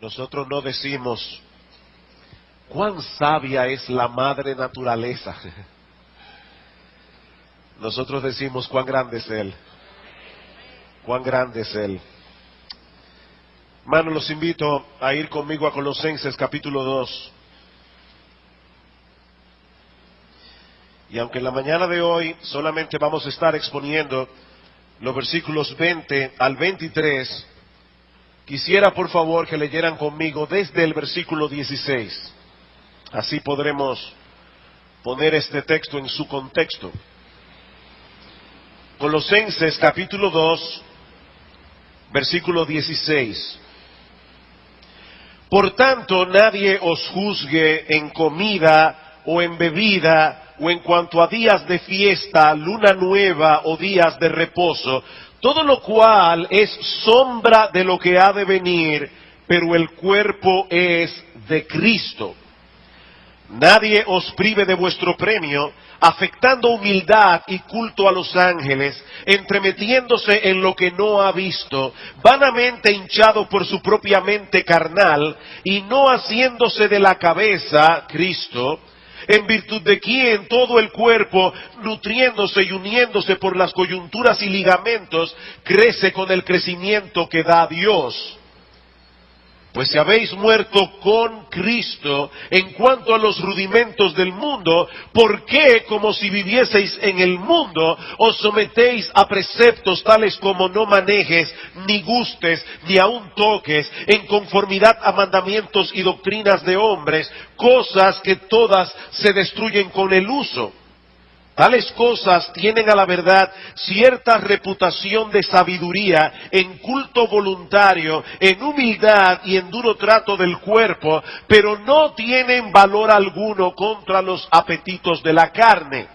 Nosotros no decimos, cuán sabia es la madre naturaleza. Nosotros decimos, cuán grande es Él. Cuán grande es Él. Hermanos, los invito a ir conmigo a Colosenses capítulo 2. Y aunque en la mañana de hoy solamente vamos a estar exponiendo los versículos 20 al 23, quisiera por favor que leyeran conmigo desde el versículo 16. Así podremos poner este texto en su contexto. Colosenses capítulo 2, versículo 16. Por tanto, nadie os juzgue en comida o en bebida, o en cuanto a días de fiesta, luna nueva o días de reposo, todo lo cual es sombra de lo que ha de venir, pero el cuerpo es de Cristo. Nadie os prive de vuestro premio, afectando humildad y culto a los ángeles, entremetiéndose en lo que no ha visto, vanamente hinchado por su propia mente carnal, y no haciéndose de la cabeza, Cristo, en virtud de quien todo el cuerpo, nutriéndose y uniéndose por las coyunturas y ligamentos, crece con el crecimiento que da Dios. Pues si habéis muerto con Cristo en cuanto a los rudimentos del mundo, ¿por qué, como si vivieseis en el mundo, os sometéis a preceptos tales como no manejes, ni gustes, ni aun toques, en conformidad a mandamientos y doctrinas de hombres, cosas que todas se destruyen con el uso? Tales cosas tienen a la verdad cierta reputación de sabiduría, en culto voluntario, en humildad y en duro trato del cuerpo, pero no tienen valor alguno contra los apetitos de la carne.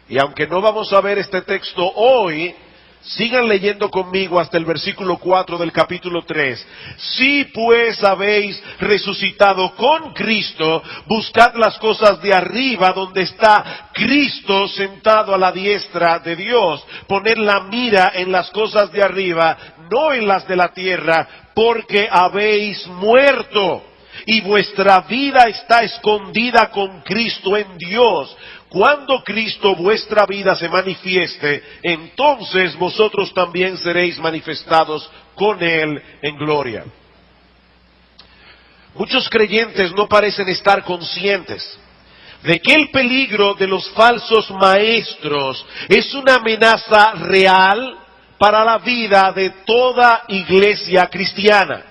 Y aunque no vamos a ver este texto hoy, sigan leyendo conmigo hasta el versículo 4 del capítulo 3. Si pues habéis resucitado con Cristo, buscad las cosas de arriba, donde está Cristo sentado a la diestra de Dios. Poned la mira en las cosas de arriba, no en las de la tierra, porque habéis muerto, y vuestra vida está escondida con Cristo en Dios. Cuando Cristo vuestra vida se manifieste, entonces vosotros también seréis manifestados con Él en gloria. Muchos creyentes no parecen estar conscientes de que el peligro de los falsos maestros es una amenaza real para la vida de toda iglesia cristiana.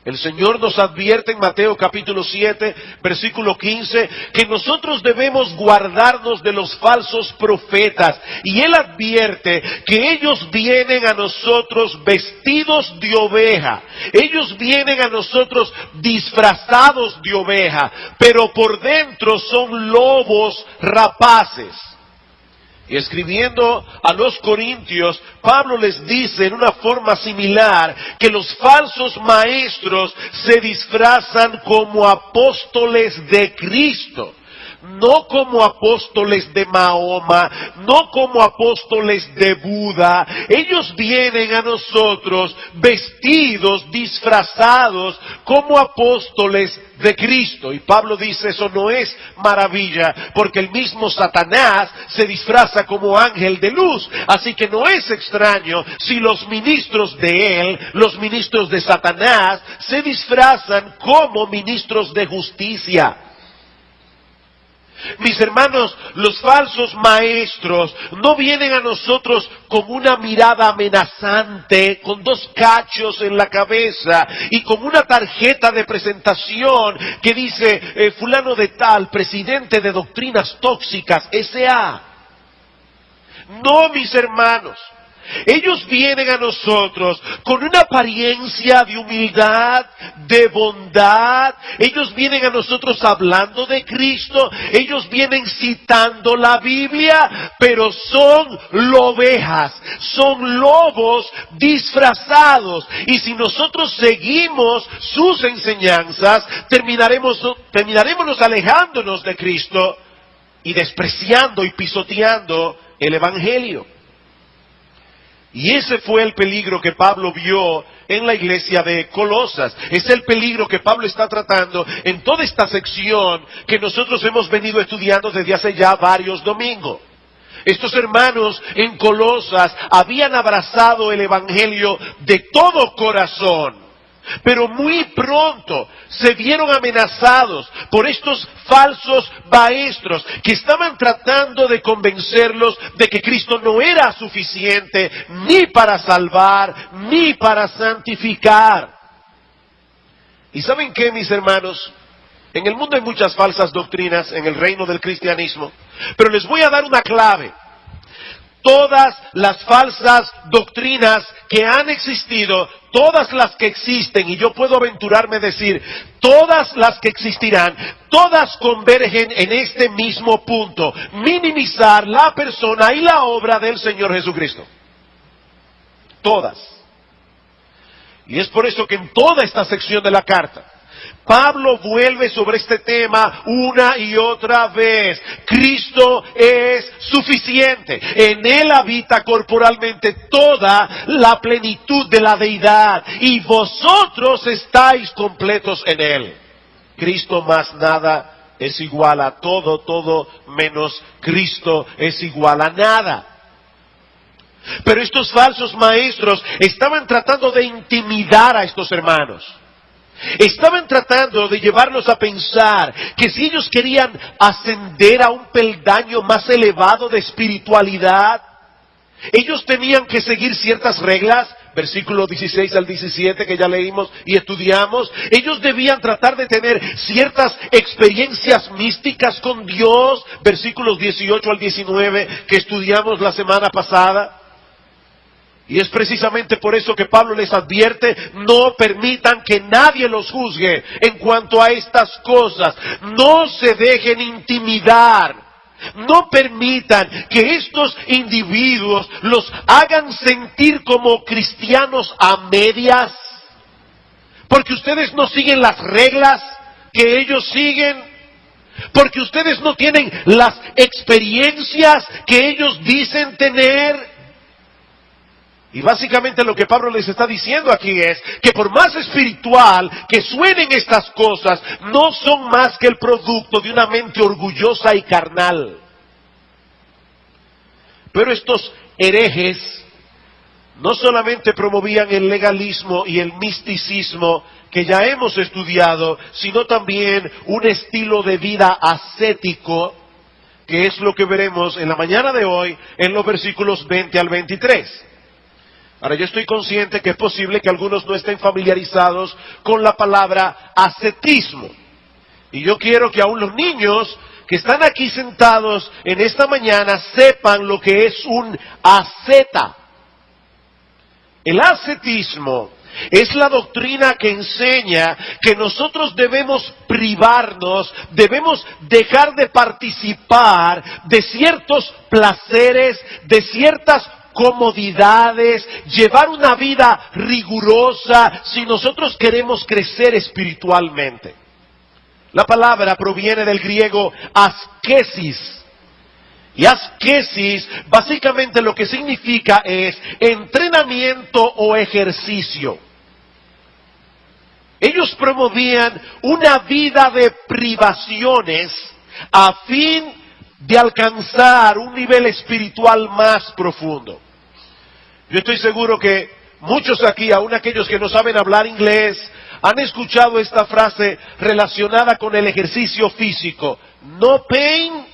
El Señor nos advierte en Mateo capítulo 7, versículo 15, que nosotros debemos guardarnos de los falsos profetas. Y Él advierte que ellos vienen a nosotros vestidos de oveja. Ellos vienen a nosotros disfrazados de oveja, pero por dentro son lobos rapaces. Y escribiendo a los Corintios, Pablo les dice en una forma similar que los falsos maestros se disfrazan como apóstoles de Cristo. No como apóstoles de Mahoma, no como apóstoles de Buda. Ellos vienen a nosotros vestidos, disfrazados como apóstoles de Cristo. Y Pablo dice, eso no es maravilla, porque el mismo Satanás se disfraza como ángel de luz. Así que no es extraño si los ministros de él, los ministros de Satanás, se disfrazan como ministros de justicia. Mis hermanos, los falsos maestros no vienen a nosotros con una mirada amenazante, con dos cachos en la cabeza y con una tarjeta de presentación que dice fulano de tal, presidente de doctrinas tóxicas, S.A. No, mis hermanos. Ellos vienen a nosotros con una apariencia de humildad, de bondad. Ellos vienen a nosotros hablando de Cristo. Ellos vienen citando la Biblia, pero son ovejas, son lobos disfrazados. Y si nosotros seguimos sus enseñanzas, terminaremos alejándonos de Cristo y despreciando y pisoteando el Evangelio. Y ese fue el peligro que Pablo vio en la iglesia de Colosas. Es el peligro que Pablo está tratando en toda esta sección que nosotros hemos venido estudiando desde hace ya varios domingos. Estos hermanos en Colosas habían abrazado el evangelio de todo corazón. Pero muy pronto se vieron amenazados por estos falsos maestros que estaban tratando de convencerlos de que Cristo no era suficiente ni para salvar, ni para santificar. ¿Y saben qué, mis hermanos? En el mundo hay muchas falsas doctrinas en el reino del cristianismo, pero les voy a dar una clave. Todas las falsas doctrinas que han existido, todas las que existen, y yo puedo aventurarme a decir, todas las que existirán, todas convergen en este mismo punto: minimizar la persona y la obra del Señor Jesucristo. Todas. Y es por eso que en toda esta sección de la carta, Pablo vuelve sobre este tema una y otra vez. Cristo es suficiente. En Él habita corporalmente toda la plenitud de la deidad. Y vosotros estáis completos en Él. Cristo más nada es igual a todo, todo menos Cristo es igual a nada. Pero estos falsos maestros estaban tratando de intimidar a estos hermanos. Estaban tratando de llevarlos a pensar que si ellos querían ascender a un peldaño más elevado de espiritualidad, ellos tenían que seguir ciertas reglas, versículos 16 al 17 que ya leímos y estudiamos. Ellos debían tratar de tener ciertas experiencias místicas con Dios, versículos 18 al 19 que estudiamos la semana pasada. Y es precisamente por eso que Pablo les advierte: no permitan que nadie los juzgue en cuanto a estas cosas. No se dejen intimidar. No permitan que estos individuos los hagan sentir como cristianos a medias, porque ustedes no siguen las reglas que ellos siguen, porque ustedes no tienen las experiencias que ellos dicen tener. Y básicamente lo que Pablo les está diciendo aquí es que por más espiritual que suenen estas cosas, no son más que el producto de una mente orgullosa y carnal. Pero estos herejes no solamente promovían el legalismo y el misticismo que ya hemos estudiado, sino también un estilo de vida ascético, que es lo que veremos en la mañana de hoy en los versículos 20 al 23. Ahora, yo estoy consciente que es posible que algunos no estén familiarizados con la palabra ascetismo. Y yo quiero que aún los niños que están aquí sentados en esta mañana sepan lo que es un asceta. El ascetismo es la doctrina que enseña que nosotros debemos privarnos, debemos dejar de participar de ciertos placeres, de ciertas comodidades, llevar una vida rigurosa si nosotros queremos crecer espiritualmente. La palabra proviene del griego askesis. Y askesis básicamente lo que significa es entrenamiento o ejercicio. Ellos promovían una vida de privaciones a fin de alcanzar un nivel espiritual más profundo. Yo estoy seguro que muchos aquí, aun aquellos que no saben hablar inglés, han escuchado esta frase relacionada con el ejercicio físico: no pain,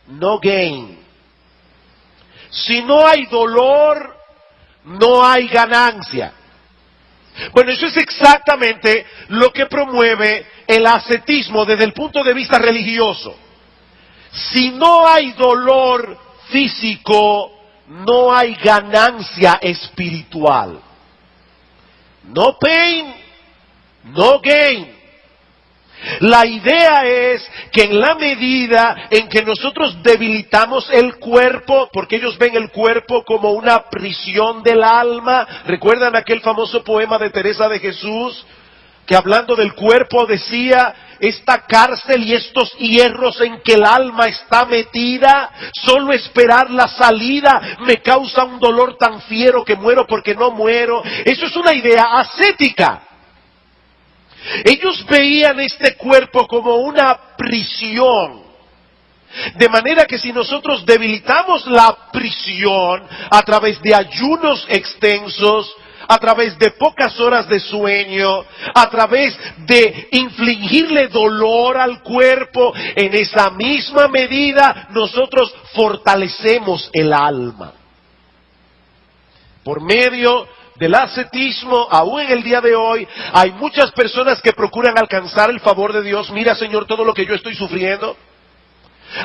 no gain. Si no hay dolor, no hay ganancia. Bueno, eso es exactamente lo que promueve el ascetismo desde el punto de vista religioso. Si no hay dolor físico, no hay ganancia espiritual. No pain, no gain. La idea es que en la medida en que nosotros debilitamos el cuerpo, porque ellos ven el cuerpo como una prisión del alma. ¿Recuerdan aquel famoso poema de Teresa de Jesús que hablando del cuerpo decía: esta cárcel y estos hierros en que el alma está metida, solo esperar la salida me causa un dolor tan fiero que muero porque no muero. Eso es una idea ascética. Ellos veían este cuerpo como una prisión. De manera que si nosotros debilitamos la prisión a través de ayunos extensos, a través de pocas horas de sueño, a través de infligirle dolor al cuerpo, en esa misma medida nosotros fortalecemos el alma. Por medio del ascetismo, aún en el día de hoy, hay muchas personas que procuran alcanzar el favor de Dios. Mira, Señor, todo lo que yo estoy sufriendo.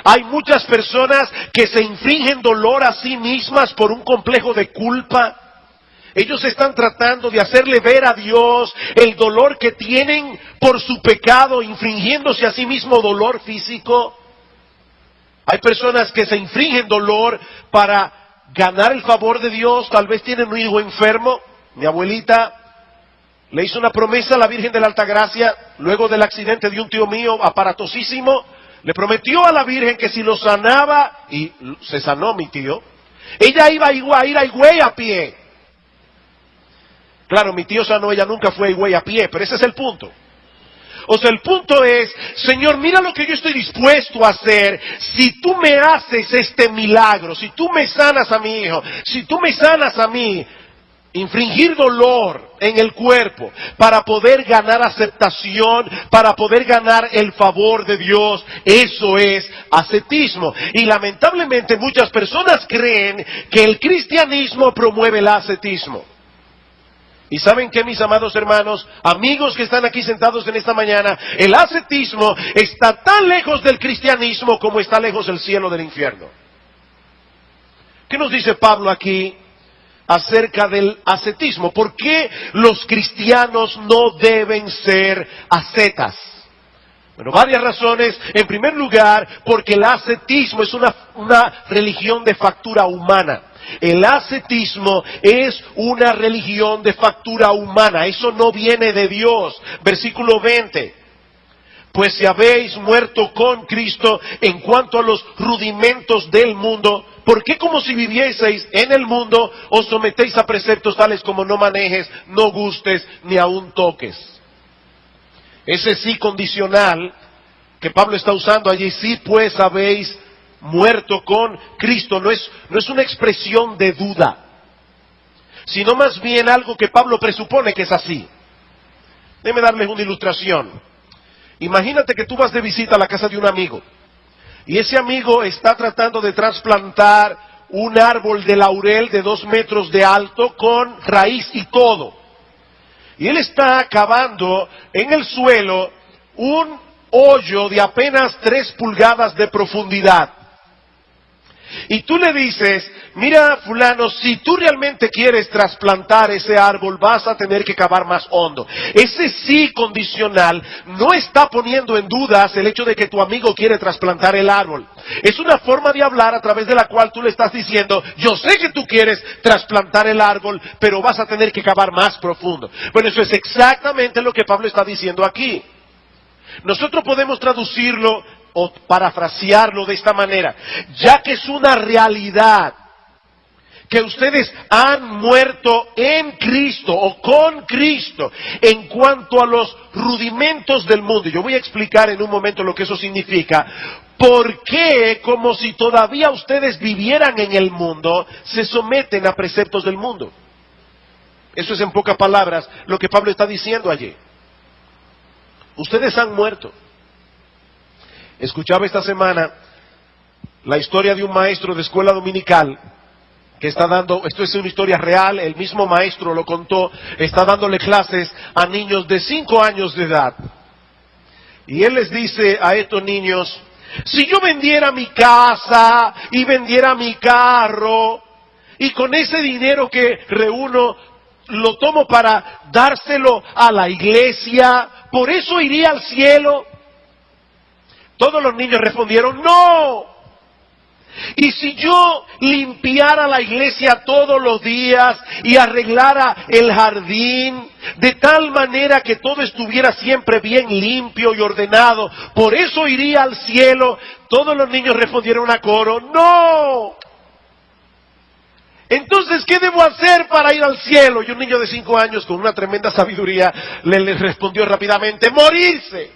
Hay muchas personas que se infligen dolor a sí mismas por un complejo de culpa. Ellos están tratando de hacerle ver a Dios el dolor que tienen por su pecado, infligiéndose a sí mismo dolor físico. Hay personas que se infligen dolor para ganar el favor de Dios. Tal vez tienen un hijo enfermo. Mi abuelita le hizo una promesa a la Virgen de la Altagracia, luego del accidente de un tío mío aparatosísimo. Le prometió a la Virgen que si lo sanaba, y se sanó mi tío, ella iba a ir a Higüey a pie. Claro, mi tío sanó, ella nunca fue a Higüey a pie, pero ese es el punto. O sea, el punto es: Señor, mira lo que yo estoy dispuesto a hacer si tú me haces este milagro, si tú me sanas a mi hijo, si tú me sanas a mí. Infringir dolor en el cuerpo para poder ganar aceptación, para poder ganar el favor de Dios. Eso es ascetismo. Y lamentablemente muchas personas creen que el cristianismo promueve el ascetismo. Y ¿saben qué, mis amados hermanos, amigos que están aquí sentados en esta mañana? El ascetismo está tan lejos del cristianismo como está lejos el cielo del infierno. ¿Qué nos dice Pablo aquí acerca del ascetismo? ¿Por qué los cristianos no deben ser ascetas? Bueno, varias razones. En primer lugar, porque el ascetismo es una religión de factura humana. El ascetismo es una religión de factura humana. Eso no viene de Dios. Versículo 20. Pues si habéis muerto con Cristo en cuanto a los rudimentos del mundo, ¿por qué como si vivieseis en el mundo os sometéis a preceptos tales como no manejes, no gustes, ni aun toques? Ese sí condicional que Pablo está usando allí: sí pues habéis muerto con Cristo, no es una expresión de duda, sino más bien algo que Pablo presupone que es así. Déjenme darles una ilustración. Imagínate que tú vas de visita a la casa de un amigo, y ese amigo está tratando de trasplantar un árbol de laurel de 2 metros de alto con raíz y todo. Y él está cavando en el suelo un hoyo de apenas 3 pulgadas de profundidad. Y tú le dices: mira, fulano, si tú realmente quieres trasplantar ese árbol, vas a tener que cavar más hondo. Ese sí condicional no está poniendo en dudas el hecho de que tu amigo quiere trasplantar el árbol. Es una forma de hablar a través de la cual tú le estás diciendo: yo sé que tú quieres trasplantar el árbol, pero vas a tener que cavar más profundo. Bueno, eso es exactamente lo que Pablo está diciendo aquí. Nosotros podemos traducirlo o parafrasearlo de esta manera: ya que es una realidad que ustedes han muerto en Cristo o con Cristo en cuanto a los rudimentos del mundo. Yo voy a explicar en un momento lo que eso significa. ¿Por qué, como si todavía ustedes vivieran en el mundo, se someten a preceptos del mundo? Eso es, en pocas palabras, lo que Pablo está diciendo allí. Ustedes han muerto. Escuchaba esta semana la historia de un maestro de escuela dominical que está dando, esto es una historia real, el mismo maestro lo contó, está dándole clases a niños de 5 años de edad. Y él les dice a estos niños: si yo vendiera mi casa y vendiera mi carro, y con ese dinero que reúno lo tomo para dárselo a la iglesia, ¿por eso iría al cielo? Todos los niños respondieron: no. Y si yo limpiara la iglesia todos los días y arreglara el jardín de tal manera que todo estuviera siempre bien limpio y ordenado, ¿por eso iría al cielo? Todos los niños respondieron a coro, ¡no! Entonces, ¿qué debo hacer para ir al cielo? Y un niño de 5 años con una tremenda sabiduría le respondió rápidamente, ¡morirse!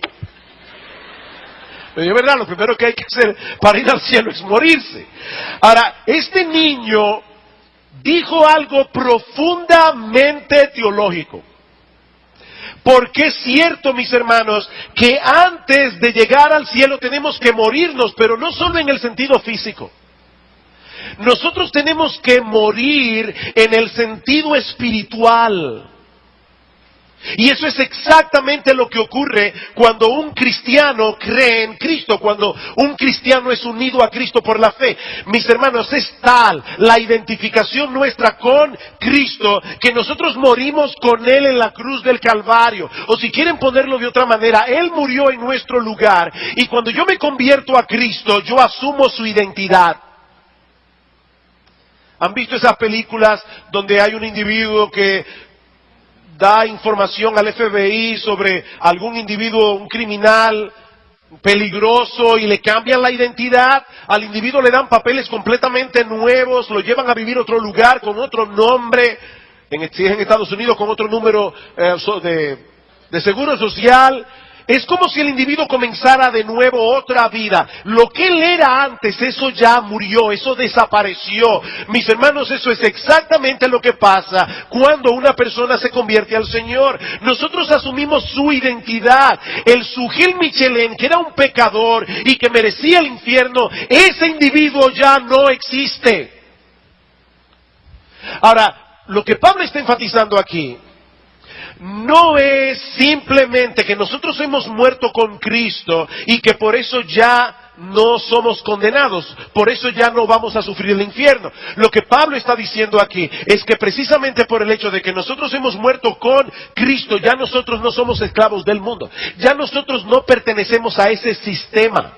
Pero es verdad, lo primero que hay que hacer para ir al cielo es morirse. Ahora, este niño dijo algo profundamente teológico. Porque es cierto, mis hermanos, que antes de llegar al cielo tenemos que morirnos, pero no solo en el sentido físico. Nosotros tenemos que morir en el sentido espiritual. Y eso es exactamente lo que ocurre cuando un cristiano cree en Cristo, cuando un cristiano es unido a Cristo por la fe. Mis hermanos, es tal la identificación nuestra con Cristo que nosotros morimos con Él en la cruz del Calvario. O si quieren ponerlo de otra manera, Él murió en nuestro lugar. Y cuando yo me convierto a Cristo, yo asumo su identidad. ¿Han visto esas películas donde hay un individuo que da información al FBI sobre algún individuo, un criminal peligroso, y le cambian la identidad? Al individuo le dan papeles completamente nuevos, lo llevan a vivir a otro lugar con otro nombre, si es en Estados Unidos con otro número de seguro social. Es como si el individuo comenzara de nuevo otra vida. Lo que él era antes, eso ya murió, eso desapareció. Mis hermanos, eso es exactamente lo que pasa cuando una persona se convierte al Señor. Nosotros asumimos su identidad. El Sujil Michelén, que era un pecador y que merecía el infierno, ese individuo ya no existe. Ahora, lo que Pablo está enfatizando aquí no es simplemente que nosotros hemos muerto con Cristo y que por eso ya no somos condenados, por eso ya no vamos a sufrir el infierno. Lo que Pablo está diciendo aquí es que precisamente por el hecho de que nosotros hemos muerto con Cristo, ya nosotros no somos esclavos del mundo, ya nosotros no pertenecemos a ese sistema.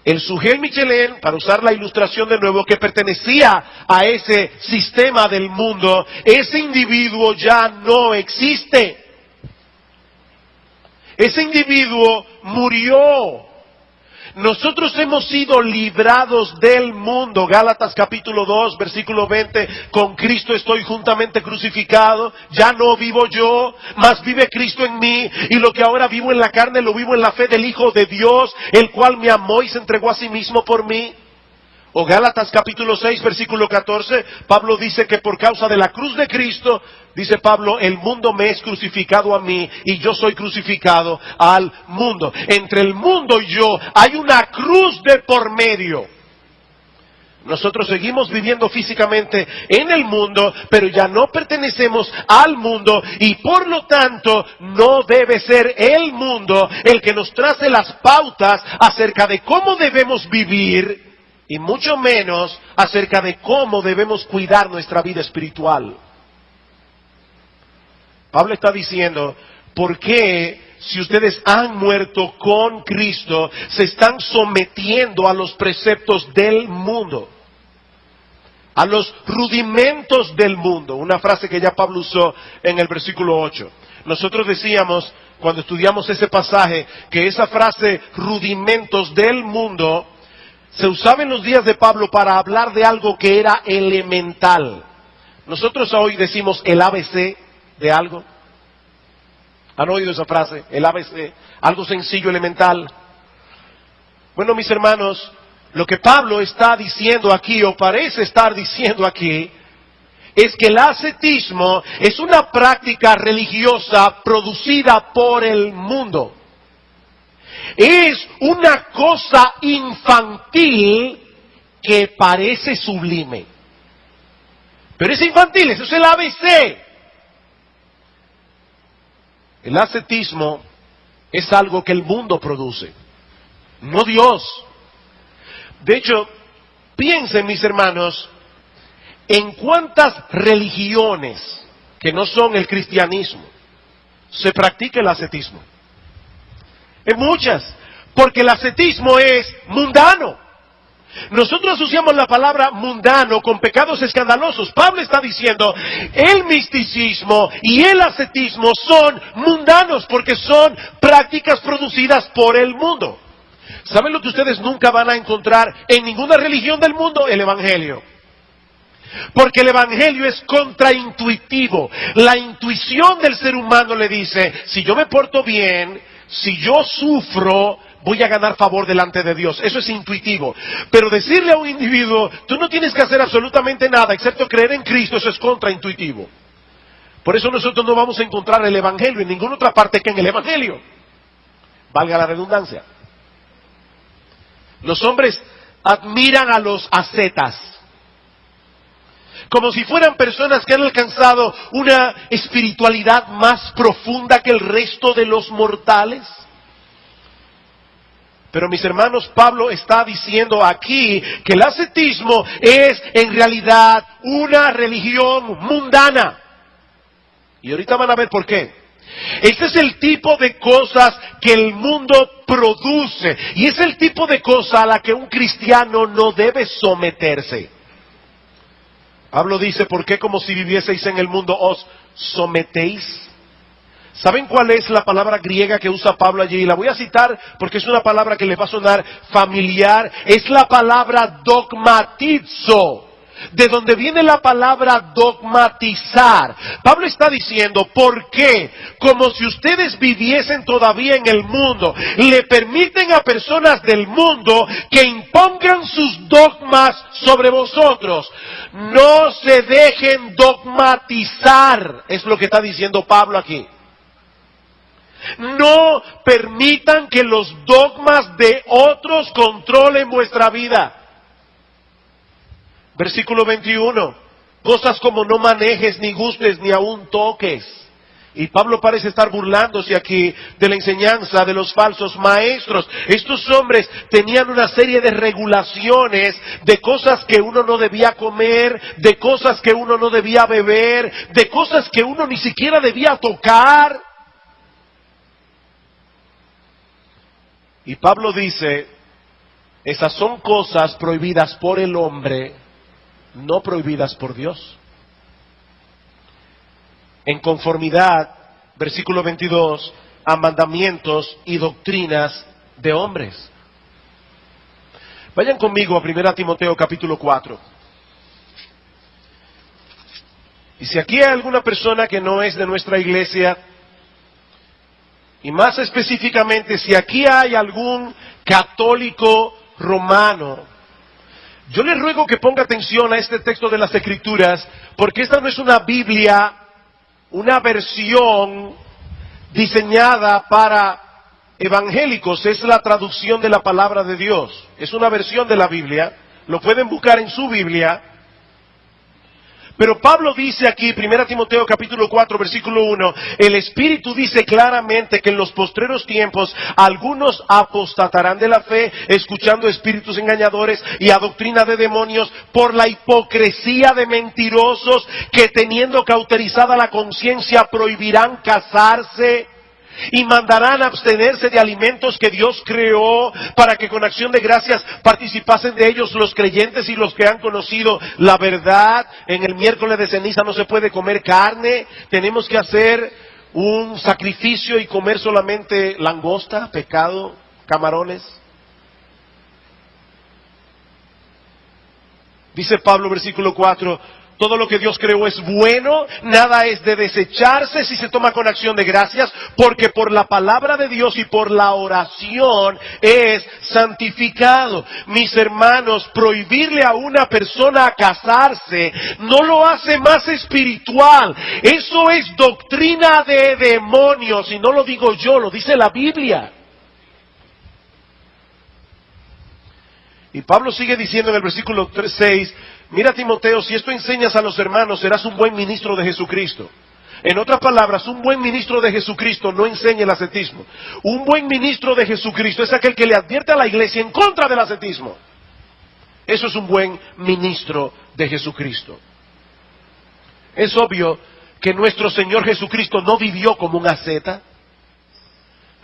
El Sujil Michelén, para usar la ilustración de nuevo, que pertenecía a ese sistema del mundo, ese individuo ya no existe. Ese individuo murió. Nosotros hemos sido librados del mundo. Gálatas capítulo 2, versículo 20. Con Cristo estoy juntamente crucificado. Ya no vivo yo, mas vive Cristo en mí. Y lo que ahora vivo en la carne, lo vivo en la fe del Hijo de Dios, el cual me amó y se entregó a sí mismo por mí. O Gálatas capítulo 6, versículo 14, Pablo dice que por causa de la cruz de Cristo, dice Pablo, el mundo me es crucificado a mí y yo soy crucificado al mundo. Entre el mundo y yo hay una cruz de por medio. Nosotros seguimos viviendo físicamente en el mundo, pero ya no pertenecemos al mundo y por lo tanto no debe ser el mundo el que nos trace las pautas acerca de cómo debemos vivir, y mucho menos acerca de cómo debemos cuidar nuestra vida espiritual. Pablo está diciendo, ¿por qué si ustedes han muerto con Cristo se están sometiendo a los preceptos del mundo? A los rudimentos del mundo. Una frase que ya Pablo usó en el versículo 8. Nosotros decíamos, cuando estudiamos ese pasaje, que esa frase, rudimentos del mundo, se usaba en los días de Pablo para hablar de algo que era elemental. Nosotros hoy decimos el ABC de algo. ¿Han oído esa frase? El ABC, algo sencillo, elemental. Bueno, mis hermanos, lo que Pablo está diciendo aquí, o parece estar diciendo aquí, es que el ascetismo es una práctica religiosa producida por el mundo. Es una cosa infantil que parece sublime. Pero es infantil, eso es el ABC. El ascetismo es algo que el mundo produce, no Dios. De hecho, piensen, mis hermanos, en cuántas religiones que no son el cristianismo se practica el ascetismo. En muchas, porque el ascetismo es mundano. Nosotros asociamos la palabra mundano con pecados escandalosos. Pablo está diciendo, el misticismo y el ascetismo son mundanos porque son prácticas producidas por el mundo. ¿Saben lo que ustedes nunca van a encontrar en ninguna religión del mundo? El Evangelio. Porque el Evangelio es contraintuitivo. La intuición del ser humano le dice, si yo me porto bien, si yo sufro, voy a ganar favor delante de Dios. Eso es intuitivo. Pero decirle a un individuo, tú no tienes que hacer absolutamente nada excepto creer en Cristo, eso es contraintuitivo. Por eso nosotros no vamos a encontrar el Evangelio en ninguna otra parte que en el Evangelio. Valga la redundancia. Los hombres admiran a los ascetas, como si fueran personas que han alcanzado una espiritualidad más profunda que el resto de los mortales. Pero mis hermanos, Pablo está diciendo aquí que el ascetismo es en realidad una religión mundana. Y ahorita van a ver por qué. Este es el tipo de cosas que el mundo produce. Y es el tipo de cosa a la que un cristiano no debe someterse. Pablo dice, ¿por qué como si vivieseis en el mundo os sometéis? ¿Saben cuál es la palabra griega que usa Pablo allí? La voy a citar porque es una palabra que les va a sonar familiar. Es la palabra dogmatizo, de donde viene la palabra dogmatizar. Pablo está diciendo, ¿por qué? Como si ustedes viviesen todavía en el mundo, le permiten a personas del mundo que impongan sus dogmas sobre vosotros. No se dejen dogmatizar, es lo que está diciendo Pablo aquí. No permitan que los dogmas de otros controlen vuestra vida. Versículo 21. Cosas como no manejes, ni gustes, ni aún toques. Y Pablo parece estar burlándose aquí de la enseñanza de los falsos maestros. Estos hombres tenían una serie de regulaciones de cosas que uno no debía comer, de cosas que uno no debía beber, de cosas que uno ni siquiera debía tocar. Y Pablo dice, esas son cosas prohibidas por el hombre, no prohibidas por Dios. En conformidad, versículo 22, a mandamientos y doctrinas de hombres. Vayan conmigo a 1 Timoteo capítulo 4. Y si aquí hay alguna persona que no es de nuestra iglesia, y más específicamente, si aquí hay algún católico romano, yo le ruego que ponga atención a este texto de las Escrituras, porque esta no es una Biblia, una versión diseñada para evangélicos, es la traducción de la palabra de Dios. Es una versión de la Biblia, lo pueden buscar en su Biblia. Pero Pablo dice aquí, 1 Timoteo capítulo 4, versículo 1, el Espíritu dice claramente que en los postreros tiempos algunos apostatarán de la fe, escuchando espíritus engañadores y a doctrina de demonios, por la hipocresía de mentirosos que teniendo cauterizada la conciencia prohibirán casarse y mandarán abstenerse de alimentos que Dios creó para que con acción de gracias participasen de ellos los creyentes y los que han conocido la verdad. En el miércoles de ceniza no se puede comer carne, tenemos que hacer un sacrificio y comer solamente langosta, pescado, camarones. Dice Pablo, versículo 4, todo lo que Dios creó es bueno, nada es de desecharse si se toma con acción de gracias, porque por la palabra de Dios y por la oración es santificado. Mis hermanos, prohibirle a una persona casarse no lo hace más espiritual. Eso es doctrina de demonios, y no lo digo yo, lo dice la Biblia. Y Pablo sigue diciendo en el versículo 6, mira Timoteo, si esto enseñas a los hermanos, serás un buen ministro de Jesucristo. En otras palabras, un buen ministro de Jesucristo no enseña el ascetismo. Un buen ministro de Jesucristo es aquel que le advierte a la iglesia en contra del ascetismo. Eso es un buen ministro de Jesucristo. Es obvio que nuestro Señor Jesucristo no vivió como un asceta.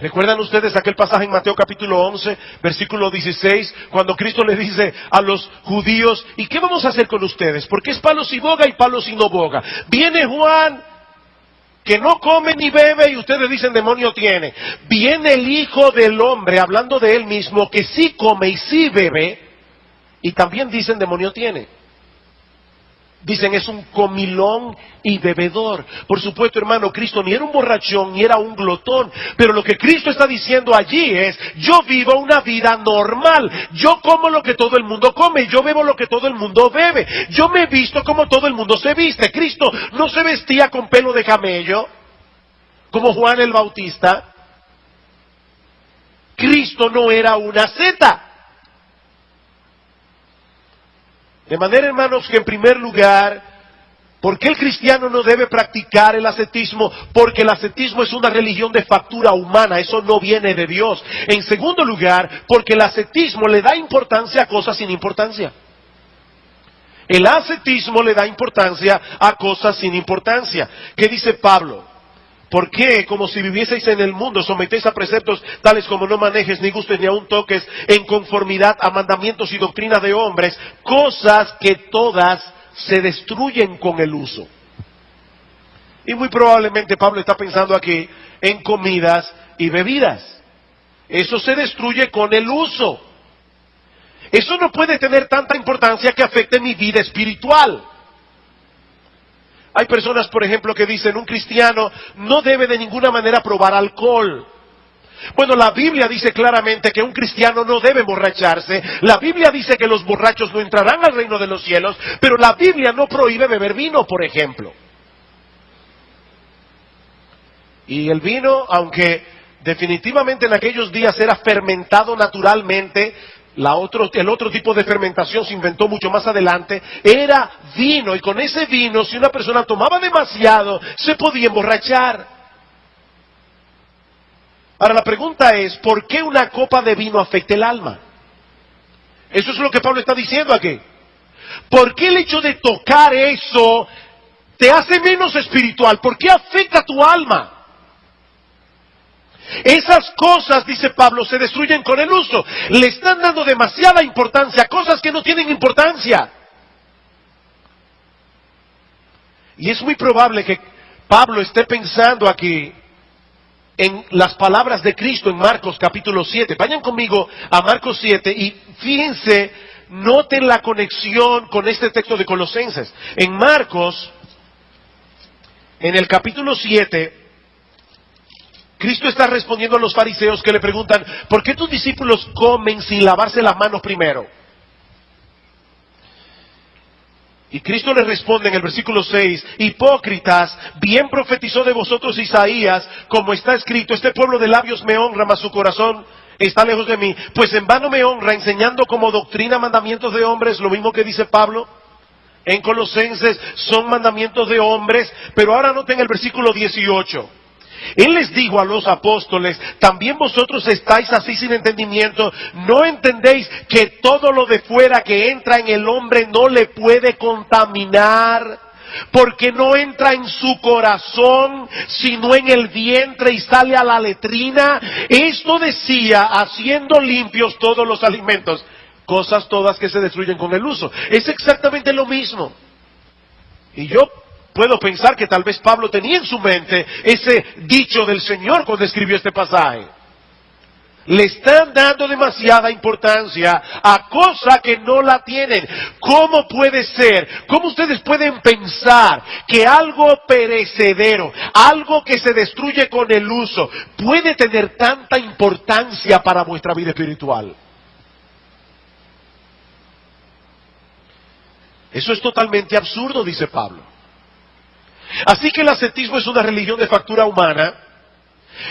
¿Recuerdan ustedes aquel pasaje en Mateo capítulo 11, versículo 16, cuando Cristo le dice a los judíos, ¿y qué vamos a hacer con ustedes? Porque es palo si boga y palo si no boga. Viene Juan, que no come ni bebe, y ustedes dicen demonio tiene. Viene el Hijo del Hombre, hablando de él mismo, que sí come y sí bebe, y también dicen demonio tiene. Dicen es un comilón y bebedor. Por supuesto, hermano, Cristo ni era un borrachón ni era un glotón. Pero lo que Cristo está diciendo allí es, yo vivo una vida normal. Yo como lo que todo el mundo come. Yo bebo lo que todo el mundo bebe. Yo me visto como todo el mundo se viste. Cristo no se vestía con pelo de camello, como Juan el Bautista. Cristo no era una seta. De manera, hermanos, que en primer lugar, ¿por qué el cristiano no debe practicar el ascetismo? Porque el ascetismo es una religión de factura humana, eso no viene de Dios. En segundo lugar, porque el ascetismo le da importancia a cosas sin importancia. El ascetismo le da importancia a cosas sin importancia. ¿Qué dice Pablo? ¿Por qué, como si vivieseis en el mundo, sometéis a preceptos tales como no manejes, ni gustes, ni aun toques, en conformidad a mandamientos y doctrinas de hombres, cosas que todas se destruyen con el uso? Y muy probablemente Pablo está pensando aquí en comidas y bebidas. Eso se destruye con el uso. Eso no puede tener tanta importancia que afecte mi vida espiritual. Hay personas, por ejemplo, que dicen, un cristiano no debe de ninguna manera probar alcohol. Bueno, la Biblia dice claramente que un cristiano no debe emborracharse. La Biblia dice que los borrachos no entrarán al reino de los cielos, pero la Biblia no prohíbe beber vino, por ejemplo. Y el vino, aunque definitivamente en aquellos días era fermentado naturalmente, el otro tipo de fermentación se inventó mucho más adelante, era vino, y con ese vino, si una persona tomaba demasiado, se podía emborrachar. Ahora la pregunta es, ¿por qué una copa de vino afecta el alma? Eso es lo que Pablo está diciendo aquí. ¿Por qué el hecho de tocar eso te hace menos espiritual? ¿Por qué afecta tu alma? Esas cosas, dice Pablo, se destruyen con el uso. Le están dando demasiada importancia a cosas que no tienen importancia. Y es muy probable que Pablo esté pensando aquí en las palabras de Cristo en Marcos capítulo 7. Vayan conmigo a Marcos 7 y fíjense, noten la conexión con este texto de Colosenses. En Marcos, en el capítulo 7, Cristo está respondiendo a los fariseos que le preguntan, ¿por qué tus discípulos comen sin lavarse las manos primero? Y Cristo les responde en el versículo 6, hipócritas, bien profetizó de vosotros Isaías, como está escrito, este pueblo de labios me honra, mas su corazón está lejos de mí. Pues en vano me honra, enseñando como doctrina mandamientos de hombres, lo mismo que dice Pablo en Colosenses, son mandamientos de hombres. Pero ahora noten el versículo 18. Él les dijo a los apóstoles, también vosotros estáis así sin entendimiento, ¿no entendéis que todo lo de fuera que entra en el hombre no le puede contaminar? Porque no entra en su corazón, sino en el vientre y sale a la letrina. Esto decía, haciendo limpios todos los alimentos, cosas todas que se destruyen con el uso. Es exactamente lo mismo. Y yo puedo pensar que tal vez Pablo tenía en su mente ese dicho del Señor cuando escribió este pasaje. Le están dando demasiada importancia a cosas que no la tienen. ¿Cómo puede ser? ¿Cómo ustedes pueden pensar que algo perecedero, algo que se destruye con el uso, puede tener tanta importancia para vuestra vida espiritual? Eso es totalmente absurdo, dice Pablo. Así que el ascetismo es una religión de factura humana.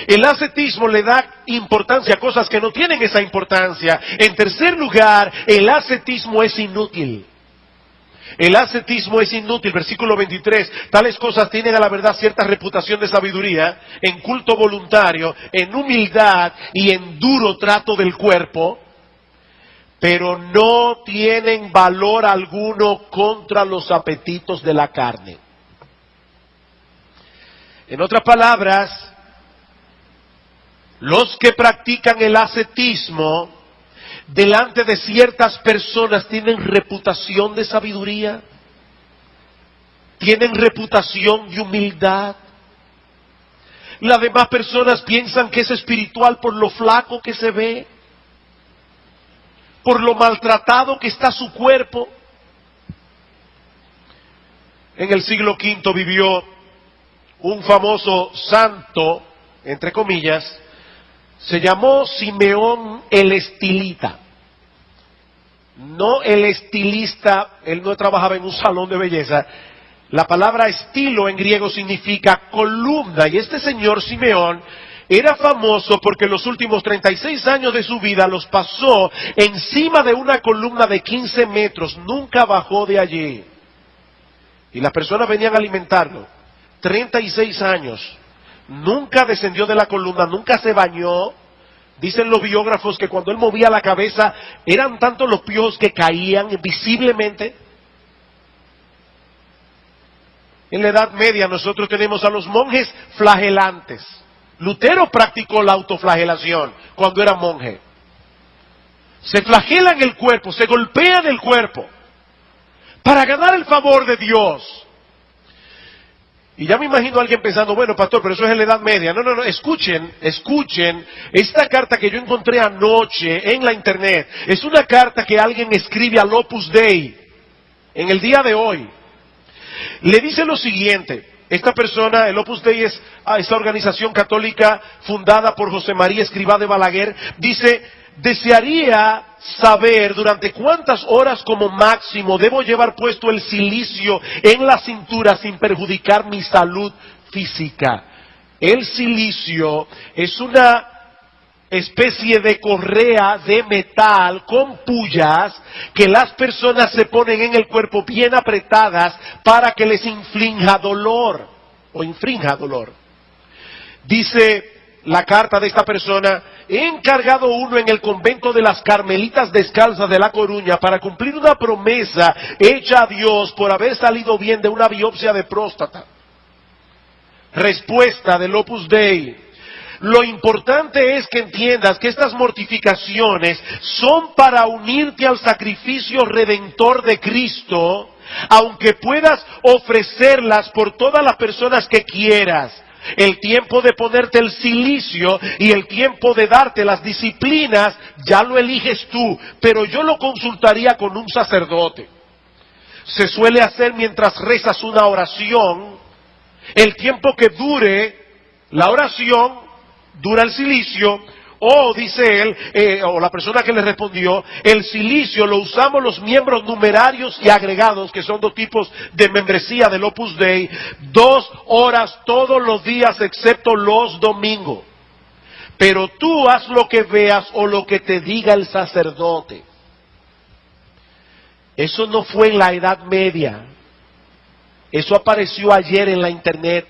El ascetismo le da importancia a cosas que no tienen esa importancia. En tercer lugar, el ascetismo es inútil. El ascetismo es inútil, versículo 23. Tales cosas tienen a la verdad cierta reputación de sabiduría, en culto voluntario, en humildad y en duro trato del cuerpo, pero no tienen valor alguno contra los apetitos de la carne. En otras palabras, Los que practican el ascetismo delante de ciertas personas tienen reputación de sabiduría, tienen reputación de humildad. Las demás personas piensan que es espiritual por lo flaco que se ve, por lo maltratado que está su cuerpo. En el siglo V vivió un famoso santo, entre comillas, se llamó Simeón el Estilita. No el estilista, él no trabajaba en un salón de belleza. La palabra estilo en griego significa columna, y este señor Simeón era famoso porque los últimos 36 años de su vida los pasó encima de una columna de 15 metros, nunca bajó de allí. Y las personas venían a alimentarlo. 36 años, nunca descendió de la columna, nunca se bañó. Dicen los biógrafos que cuando él movía la cabeza, eran tantos los piojos que caían visiblemente. En la Edad Media nosotros tenemos a los monjes flagelantes. Lutero practicó la autoflagelación cuando era monje. Se flagelan el cuerpo, se golpean el cuerpo para ganar el favor de Dios. Y ya me imagino a alguien pensando, bueno, pastor, pero eso es en la Edad Media. No, no, no, escuchen esta carta que yo encontré anoche en la internet. Es una carta que alguien escribe al Opus Dei en el día de hoy. Le dice lo siguiente, esta persona, el Opus Dei es esta organización católica fundada por José María Escrivá de Balaguer, dice: desearía saber durante cuántas horas como máximo debo llevar puesto el cilicio en la cintura sin perjudicar mi salud física. El cilicio es una especie de correa de metal con pullas que las personas se ponen en el cuerpo bien apretadas para que les infrinja dolor. Dice la carta de esta persona: he encargado uno en el convento de las Carmelitas Descalzas de La Coruña para cumplir una promesa hecha a Dios por haber salido bien de una biopsia de próstata. Respuesta del Opus Dei: lo importante es que entiendas que estas mortificaciones son para unirte al sacrificio redentor de Cristo, aunque puedas ofrecerlas por todas las personas que quieras. El tiempo de ponerte el cilicio y el tiempo de darte las disciplinas ya lo eliges tú, pero yo lo consultaría con un sacerdote. Se suele hacer mientras rezas una oración. El tiempo que dure la oración dura el cilicio, o dice él, o la persona que le respondió, el cilicio lo usamos los miembros numerarios y agregados, que son dos tipos de membresía del Opus Dei, 2 horas todos los días excepto los domingos. Pero tú haz lo que veas o lo que te diga el sacerdote. Eso no fue en la Edad Media. Eso apareció ayer en la internet.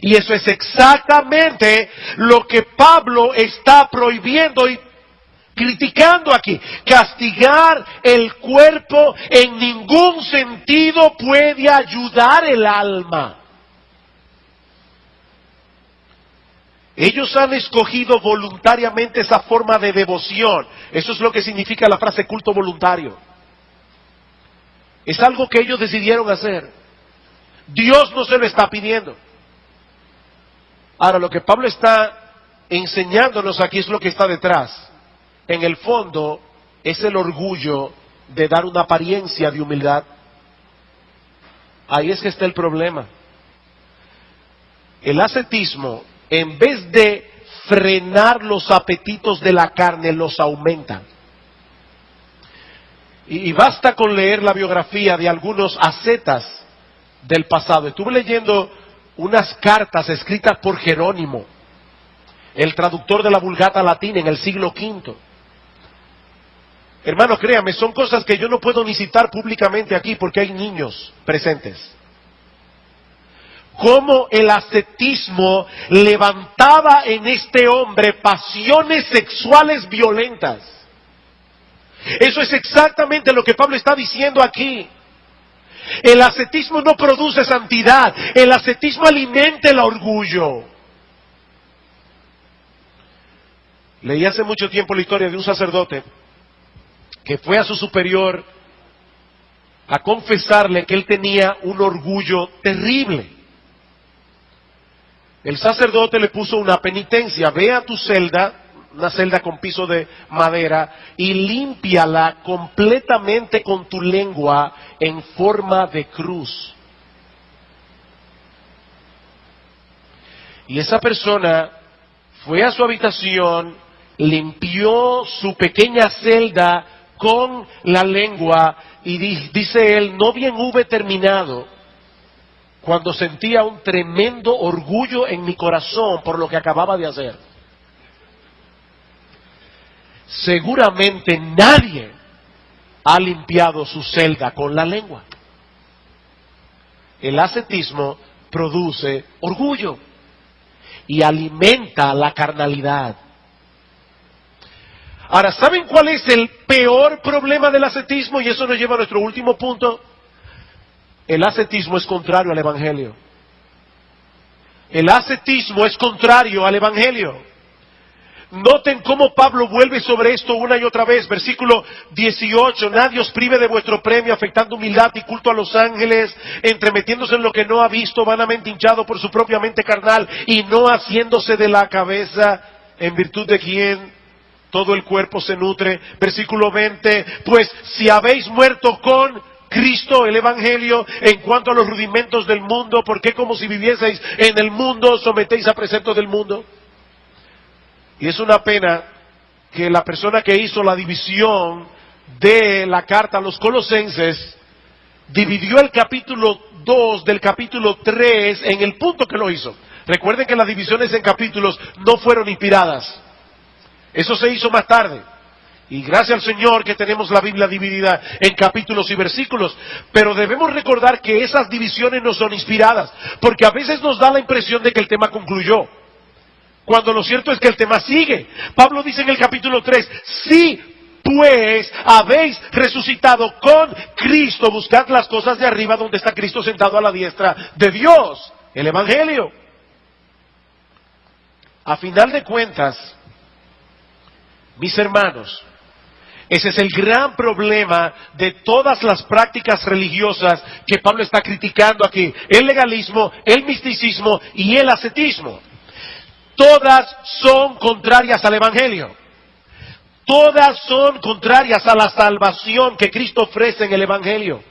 Y eso es exactamente lo que Pablo está prohibiendo y criticando aquí. Castigar el cuerpo en ningún sentido puede ayudar el alma. Ellos han escogido voluntariamente esa forma de devoción. Eso es lo que significa la frase culto voluntario. Es algo que ellos decidieron hacer. Dios no se lo está pidiendo. Ahora, lo que Pablo está enseñándonos aquí es lo que está detrás. En el fondo, es el orgullo de dar una apariencia de humildad. Ahí es que está el problema. El ascetismo, en vez de frenar los apetitos de la carne, los aumenta. Y basta con leer la biografía de algunos ascetas del pasado. Estuve leyendo unas cartas escritas por Jerónimo, el traductor de la Vulgata Latina en el siglo V. Hermano, créame, son cosas que yo no puedo ni citar públicamente aquí porque hay niños presentes. Cómo el ascetismo levantaba en este hombre pasiones sexuales violentas. Eso es exactamente lo que Pablo está diciendo aquí. El ascetismo no produce santidad, el ascetismo alimenta el orgullo. Leí hace mucho tiempo la historia de un sacerdote que fue a su superior a confesarle que él tenía un orgullo terrible. El sacerdote le puso una penitencia: ve a tu celda, una celda con piso de madera, y límpiala completamente con tu lengua en forma de cruz. Y esa persona fue a su habitación, limpió su pequeña celda con la lengua, y dice él: no bien hube terminado, cuando sentía un tremendo orgullo en mi corazón por lo que acababa de hacer. Seguramente nadie ha limpiado su celda con la lengua. El ascetismo produce orgullo y alimenta la carnalidad. Ahora, ¿saben cuál es el peor problema del ascetismo? Y eso nos lleva a nuestro último punto. El ascetismo es contrario al Evangelio. El ascetismo es contrario al Evangelio. Noten cómo Pablo vuelve sobre esto una y otra vez. Versículo 18: nadie os prive de vuestro premio, afectando humildad y culto a los ángeles, entremetiéndose en lo que no ha visto, vanamente hinchado por su propia mente carnal, y no haciéndose de la cabeza, en virtud de quien todo el cuerpo se nutre. Versículo 20: pues si habéis muerto con Cristo, el Evangelio, en cuanto a los rudimentos del mundo, ¿por qué como si vivieseis en el mundo os sometéis a preceptos del mundo? Y es una pena que la persona que hizo la división de la carta a los Colosenses dividió el capítulo 2 del capítulo 3 en el punto que lo hizo. Recuerden que las divisiones en capítulos no fueron inspiradas. Eso se hizo más tarde. Y gracias al Señor que tenemos la Biblia dividida en capítulos y versículos. Pero debemos recordar que esas divisiones no son inspiradas, porque a veces nos da la impresión de que el tema concluyó, cuando lo cierto es que el tema sigue. Pablo dice en el capítulo 3, si pues habéis resucitado con Cristo, buscad las cosas de arriba donde está Cristo sentado a la diestra de Dios. El Evangelio. A final de cuentas, mis hermanos, ese es el gran problema de todas las prácticas religiosas que Pablo está criticando aquí: el legalismo, el misticismo y el ascetismo. Todas son contrarias al Evangelio. Todas son contrarias a la salvación que Cristo ofrece en el Evangelio.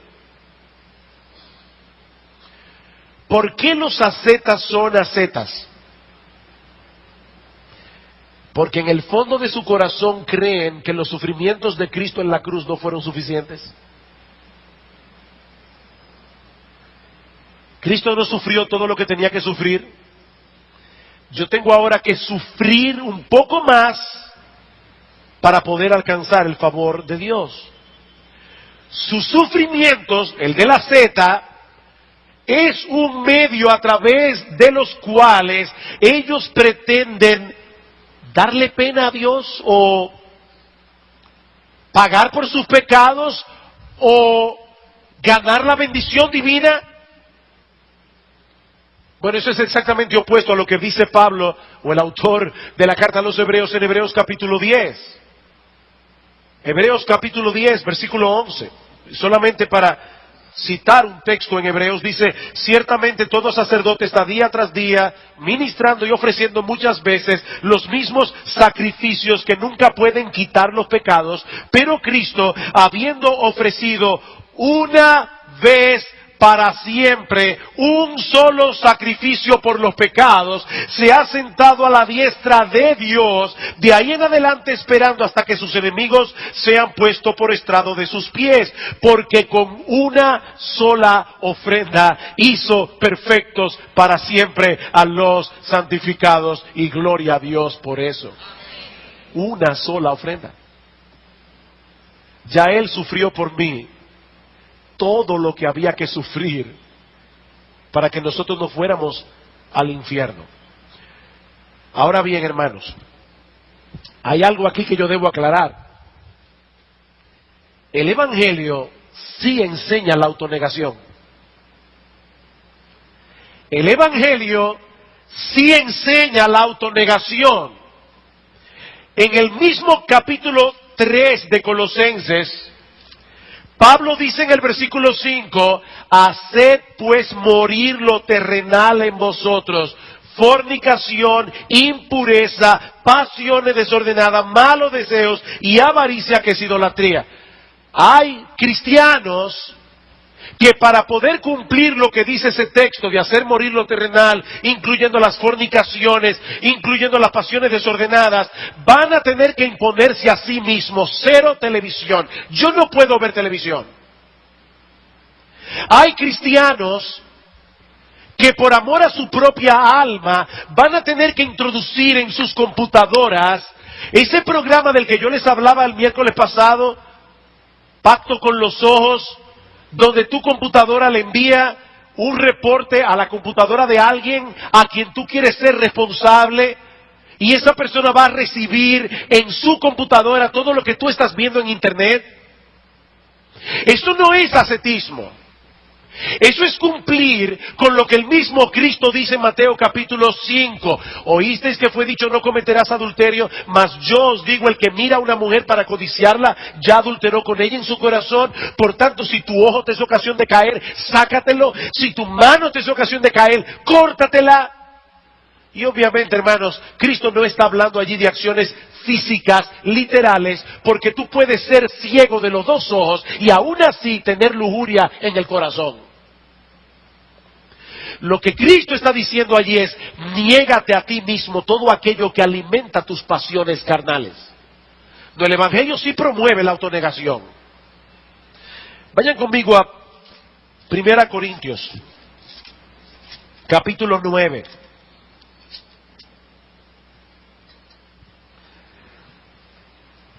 ¿Por qué los ascetas son ascetas? Porque en el fondo de su corazón creen que los sufrimientos de Cristo en la cruz no fueron suficientes. Cristo no sufrió todo lo que tenía que sufrir. Yo tengo ahora que sufrir un poco más para poder alcanzar el favor de Dios. Sus sufrimientos, el de la asceta, es un medio a través de los cuales ellos pretenden darle pena a Dios, o pagar por sus pecados, o ganar la bendición divina. Bueno, eso es exactamente opuesto a lo que dice Pablo, o el autor de la carta a los Hebreos, en Hebreos capítulo 10. Hebreos capítulo 10, versículo 11. Solamente para citar un texto en Hebreos, dice: ciertamente todo sacerdote está día tras día ministrando y ofreciendo muchas veces los mismos sacrificios que nunca pueden quitar los pecados, pero Cristo, habiendo ofrecido una vez para siempre un solo sacrificio por los pecados, se ha sentado a la diestra de Dios, de ahí en adelante esperando hasta que sus enemigos sean puestos por estrado de sus pies, porque con una sola ofrenda hizo perfectos para siempre a los santificados, y gloria a Dios por eso. Una sola ofrenda. Ya Él sufrió por mí todo lo que había que sufrir para que nosotros no fuéramos al infierno. Ahora bien, hermanos, hay algo aquí que yo debo aclarar. El Evangelio sí enseña la autonegación. El Evangelio sí enseña la autonegación. En el mismo capítulo 3 de Colosenses, Pablo dice en el versículo 5, haced pues morir lo terrenal en vosotros, fornicación, impureza, pasiones desordenadas, malos deseos y avaricia, que es idolatría. Hay cristianos que para poder cumplir lo que dice ese texto de hacer morir lo terrenal, incluyendo las fornicaciones, incluyendo las pasiones desordenadas, van a tener que imponerse a sí mismos cero televisión. Yo no puedo ver televisión. Hay cristianos que por amor a su propia alma van a tener que introducir en sus computadoras ese programa del que yo les hablaba el miércoles pasado, Pacto con los Ojos, donde tu computadora le envía un reporte a la computadora de alguien a quien tú quieres ser responsable, y esa persona va a recibir en su computadora todo lo que tú estás viendo en internet. Eso no es ascetismo. Eso es cumplir con lo que el mismo Cristo dice en Mateo capítulo 5. Oísteis que fue dicho, no cometerás adulterio, mas yo os digo, el que mira a una mujer para codiciarla, ya adulteró con ella en su corazón. Por tanto, si tu ojo te es ocasión de caer, sácatelo. Si tu mano te es ocasión de caer, córtatela. Y obviamente, hermanos, Cristo no está hablando allí de acciones físicas, literales, porque tú puedes ser ciego de los dos ojos y aún así tener lujuria en el corazón. Lo que Cristo está diciendo allí es, niégate a ti mismo todo aquello que alimenta tus pasiones carnales. No, el Evangelio sí promueve la autonegación. Vayan conmigo a 1 Corintios, capítulo 9.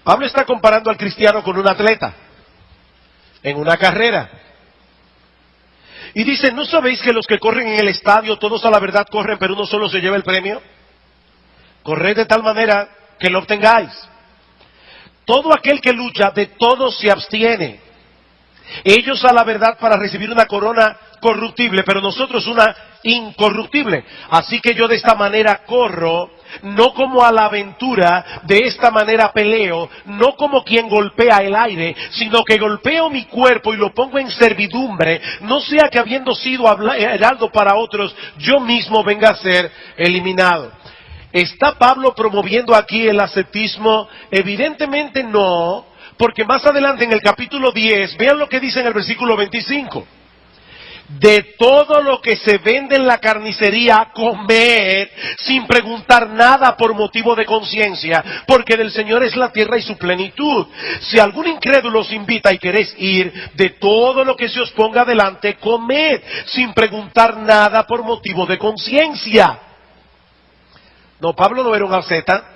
Pablo está comparando al cristiano con un atleta en una carrera. Y dice, ¿no sabéis que los que corren en el estadio, todos a la verdad corren, pero uno solo se lleva el premio? Corred de tal manera que lo obtengáis. Todo aquel que lucha, de todo se abstiene. Ellos a la verdad para recibir una corona corruptible, pero nosotros una incorruptible. Así que yo de esta manera corro, no como a la aventura, de esta manera peleo, no como quien golpea el aire, sino que golpeo mi cuerpo y lo pongo en servidumbre, no sea que habiendo sido heraldo para otros, yo mismo venga a ser eliminado. ¿Está Pablo promoviendo aquí el ascetismo? Evidentemente no, porque más adelante en el capítulo 10, vean lo que dice en el versículo 25. De todo lo que se vende en la carnicería, comed sin preguntar nada por motivo de conciencia, porque del Señor es la tierra y su plenitud. Si algún incrédulo os invita y queréis ir, de todo lo que se os ponga delante, comed sin preguntar nada por motivo de conciencia. No, Pablo no era un asceta.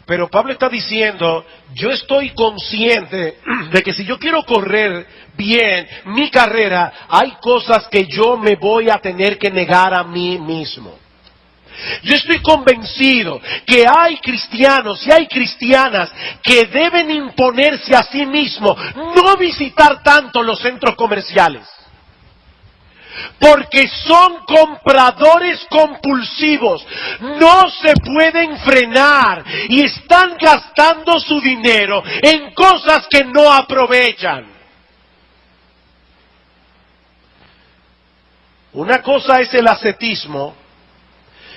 Pero Pablo está diciendo, yo estoy consciente de que si yo quiero correr bien mi carrera, hay cosas que yo me voy a tener que negar a mí mismo. Yo estoy convencido que hay cristianos y hay cristianas que deben imponerse a sí mismos, no visitar tanto los centros comerciales. Porque son compradores compulsivos, no se pueden frenar y están gastando su dinero en cosas que no aprovechan. Una cosa es el ascetismo,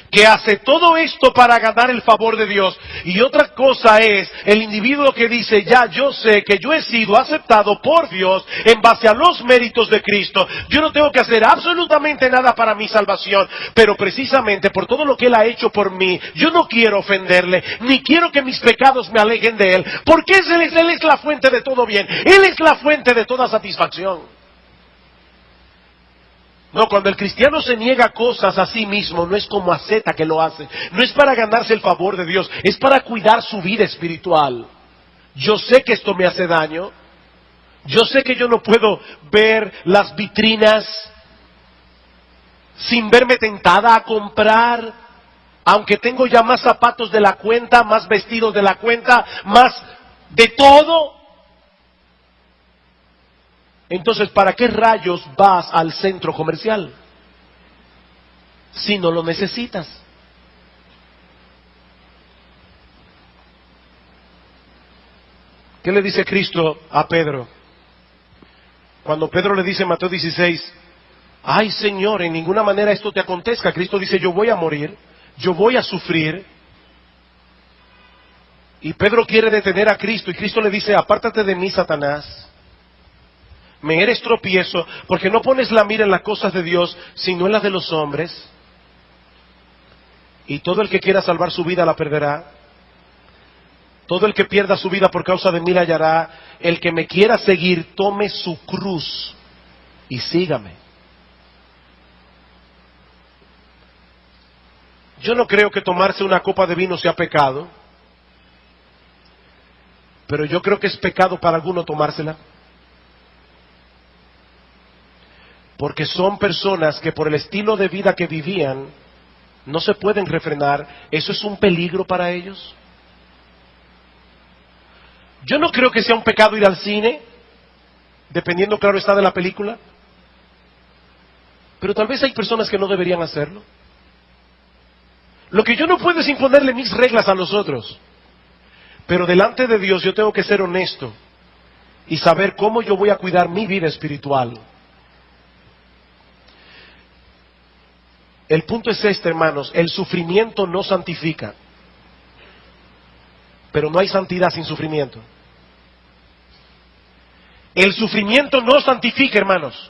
que hace todo esto para ganar el favor de Dios, y otra cosa es el individuo que dice, ya yo sé que yo he sido aceptado por Dios en base a los méritos de Cristo, yo no tengo que hacer absolutamente nada para mi salvación, pero precisamente por todo lo que Él ha hecho por mí, yo no quiero ofenderle, ni quiero que mis pecados me alejen de Él, porque Él es la fuente de todo bien, Él es la fuente de toda satisfacción. No, cuando el cristiano se niega cosas a sí mismo, no es como asceta que lo hace. No es para ganarse el favor de Dios, es para cuidar su vida espiritual. Yo sé que esto me hace daño. Yo sé que yo no puedo ver las vitrinas sin verme tentada a comprar, aunque tengo ya más zapatos de la cuenta, más vestidos de la cuenta, más de todo. Entonces, ¿para qué rayos vas al centro comercial si no lo necesitas? ¿Qué le dice Cristo a Pedro? Cuando Pedro le dice en Mateo 16, ay Señor, en ninguna manera esto te acontezca. Cristo dice, yo voy a morir, yo voy a sufrir. Y Pedro quiere detener a Cristo y Cristo le dice, apártate de mí, Satanás. Me eres tropiezo porque no pones la mira en las cosas de Dios, sino en las de los hombres. Y todo el que quiera salvar su vida la perderá. Todo el que pierda su vida por causa de mí la hallará. El que me quiera seguir, tome su cruz y sígame. Yo no creo que tomarse una copa de vino sea pecado, pero yo creo que es pecado para alguno tomársela. Porque son personas que por el estilo de vida que vivían, no se pueden refrenar. Eso es un peligro para ellos. Yo no creo que sea un pecado ir al cine, dependiendo, claro está, de la película. Pero tal vez hay personas que no deberían hacerlo. Lo que yo no puedo es imponerle mis reglas a los otros. Pero delante de Dios yo tengo que ser honesto y saber cómo yo voy a cuidar mi vida espiritual. El punto es este, hermanos, el sufrimiento no santifica. Pero no hay santidad sin sufrimiento. El sufrimiento no santifica, hermanos.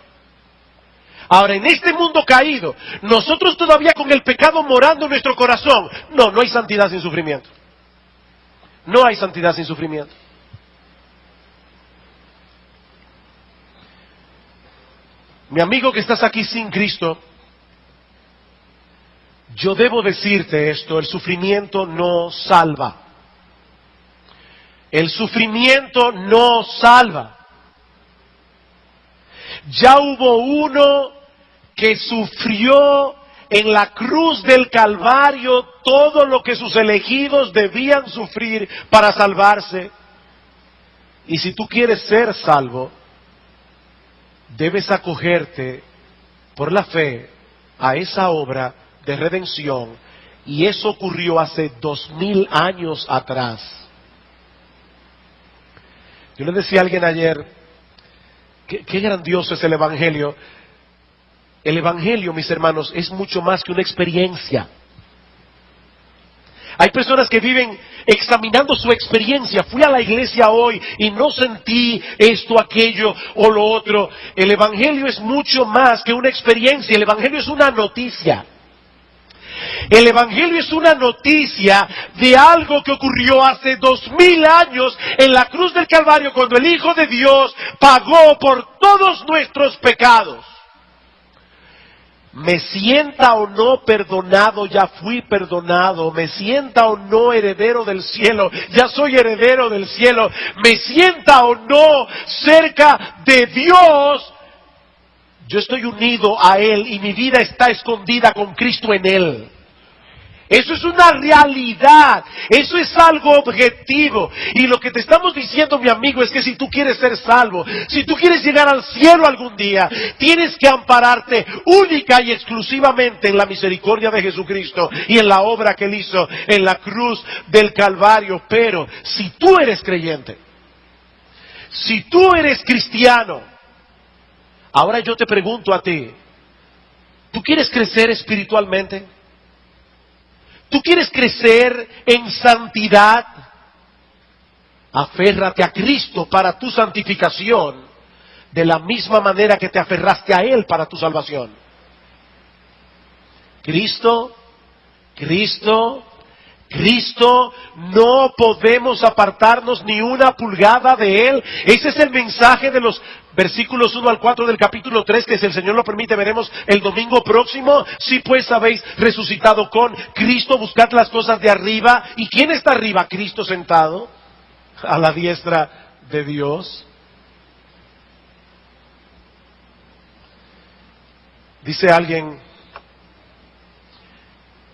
Ahora, en este mundo caído, nosotros todavía con el pecado morando en nuestro corazón, no hay santidad sin sufrimiento. No hay santidad sin sufrimiento. Mi amigo que estás aquí sin Cristo, yo debo decirte esto, el sufrimiento no salva. El sufrimiento no salva. Ya hubo uno que sufrió en la cruz del Calvario todo lo que sus elegidos debían sufrir para salvarse. Y si tú quieres ser salvo, debes acogerte por la fe a esa obra de redención. Y eso ocurrió hace 2000 años atrás. Yo le decía a alguien ayer, qué grandioso es el Evangelio. El Evangelio, mis hermanos, es mucho más que una experiencia. Hay personas que viven examinando su experiencia. Fui a la iglesia hoy y no sentí esto, aquello o lo otro. El Evangelio es mucho más que una experiencia. El Evangelio es una noticia. El Evangelio es una noticia de algo que ocurrió hace 2000 años en la cruz del Calvario, cuando el Hijo de Dios pagó por todos nuestros pecados. Me sienta o no perdonado, ya fui perdonado. Me sienta o no heredero del cielo, ya soy heredero del cielo. Me sienta o no cerca de Dios, yo estoy unido a Él y mi vida está escondida con Cristo en Él. Eso es una realidad, eso es algo objetivo. Y lo que te estamos diciendo, mi amigo, es que si tú quieres ser salvo, si tú quieres llegar al cielo algún día, tienes que ampararte única y exclusivamente en la misericordia de Jesucristo y en la obra que Él hizo en la cruz del Calvario. Pero si tú eres creyente, si tú eres cristiano, ahora yo te pregunto a ti, ¿tú quieres crecer espiritualmente? ¿Tú quieres crecer en santidad? Aférrate a Cristo para tu santificación, de la misma manera que te aferraste a Él para tu salvación. Cristo, Cristo, Cristo, no podemos apartarnos ni una pulgada de Él. Ese es el mensaje de los versículos 1 al 4 del capítulo 3, que si el Señor lo permite veremos el domingo próximo. Si pues habéis resucitado con Cristo, buscad las cosas de arriba. ¿Y quién está arriba? Cristo sentado a la diestra de Dios. Dice alguien,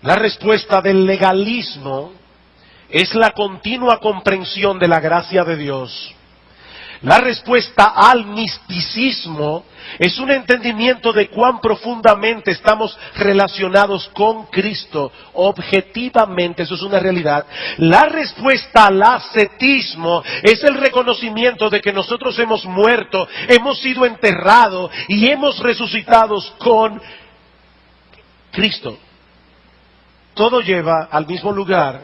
la respuesta del legalismo es la continua comprensión de la gracia de Dios. La respuesta al misticismo es un entendimiento de cuán profundamente estamos relacionados con Cristo. Objetivamente, eso es una realidad. La respuesta al ascetismo es el reconocimiento de que nosotros hemos muerto, hemos sido enterrados y hemos resucitado con Cristo. Todo lleva al mismo lugar,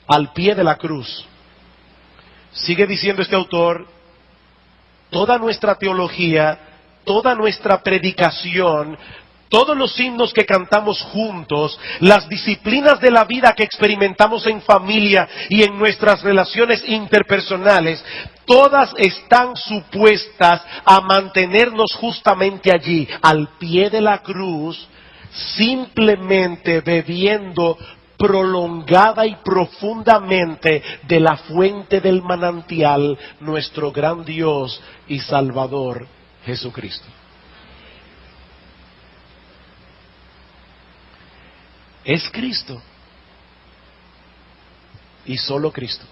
al pie de la cruz. Sigue diciendo este autor: toda nuestra teología, toda nuestra predicación, todos los himnos que cantamos juntos, las disciplinas de la vida que experimentamos en familia y en nuestras relaciones interpersonales, todas están supuestas a mantenernos justamente allí, al pie de la cruz, simplemente bebiendo prolongada y profundamente de la fuente del manantial, nuestro gran Dios y Salvador Jesucristo. Es Cristo y solo Cristo.